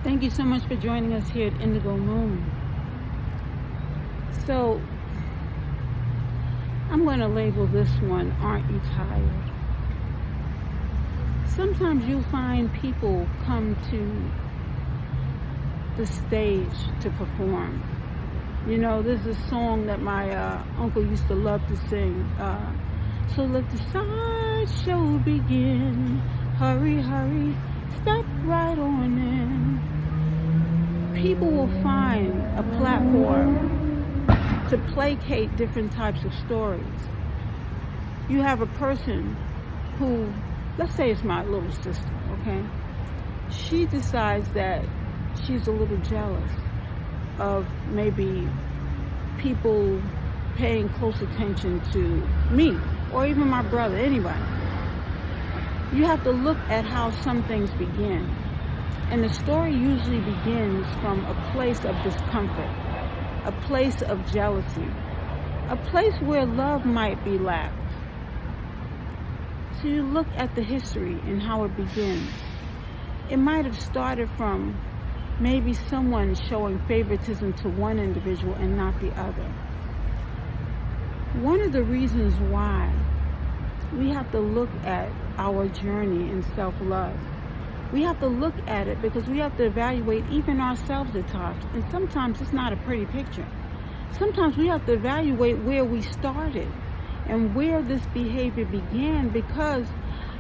Thank you so much for joining us here at Indigo Moon. So, I'm going to label this one, Aren't You Tired? Sometimes you'll find people come to the stage to perform. You know, there's a song that my uncle used to love to sing. So let the sideshow begin. Hurry, hurry, step right on in. People will find a platform to placate different types of stories. You have a person who, let's say it's my little sister, okay? She decides that she's a little jealous of maybe people paying close attention to me or even my brother, anybody. You have to look at how some things begin. And the story usually begins from a place of discomfort, a place of jealousy, a place where love might be lacked. So you look at the history and how it begins. It might have started from maybe someone showing favoritism to one individual and not the other. One of the reasons why we have to look at our journey in self-love, we have to look at it because we have to evaluate even ourselves at times. And sometimes it's not a pretty picture. Sometimes we have to evaluate where we started and where this behavior began, because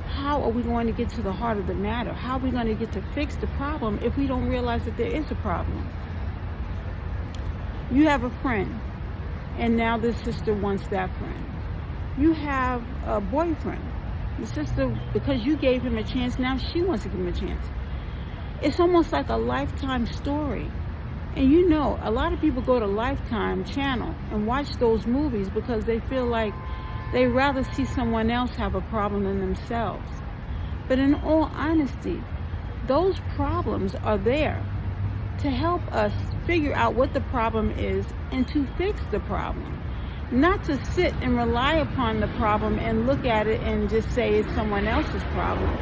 how are we going to get to the heart of the matter? How are we going to get to fix the problem if we don't realize that there is a problem? You have a friend, and now this sister wants that friend. You have a boyfriend. The sister, because you gave him a chance, now she wants to give him a chance. It's almost like a Lifetime story. And you know, a lot of people go to Lifetime channel and watch those movies because they feel like they rather see someone else have a problem than themselves. But in all honesty, those problems are there to help us figure out what the problem is and to fix the problem. Not to sit and rely upon the problem and look at it and just say it's someone else's problem.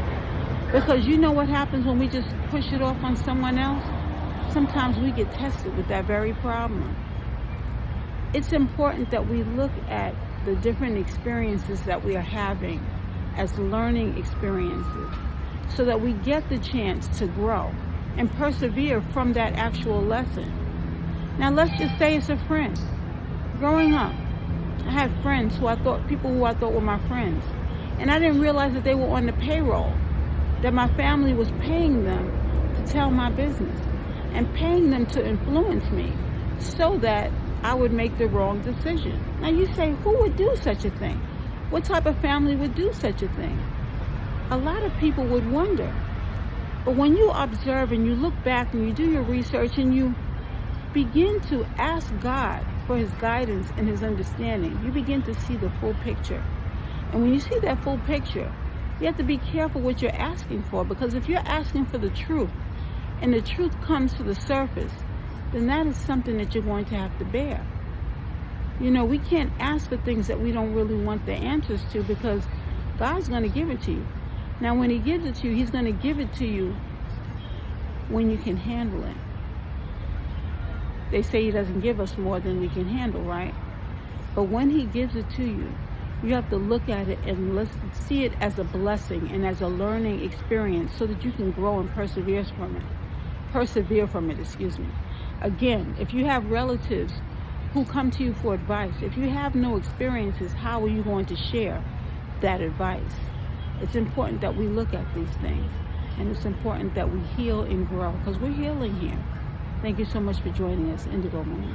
Because you know what happens when we just push it off on someone else? Sometimes we get tested with that very problem. It's important that we look at the different experiences that we are having as learning experiences so that we get the chance to grow and persevere from that actual lesson. Now let's just say it's a friend. Growing up, I had friends people who I thought were my friends, and I didn't realize that they were on the payroll, that my family was paying them to tell my business and paying them to influence me so that I would make the wrong decision. Now you say, who would do such a thing? What type of family would do such a thing? A lot of people would wonder. But when you observe and you look back and you do your research and you begin to ask God for his guidance and his understanding, you begin to see the full picture. And when you see that full picture, you have to be careful what you're asking for, because if you're asking for the truth and the truth comes to the surface, then that is something that you're going to have to bear. You know, we can't ask for things that we don't really want the answers to, because God's going to give it to you. Now, when he gives it to you, he's going to give it to you when you can handle it. They say he doesn't give us more than we can handle, right? But when he gives it to you, you have to look at it and see it as a blessing and as a learning experience so that you can grow and persevere from it. Again, if you have relatives who come to you for advice, if you have no experiences, how are you going to share that advice? It's important that we look at these things, and it's important that we heal and grow, because we're healing here. Thank you so much for joining us, Indigo Moon.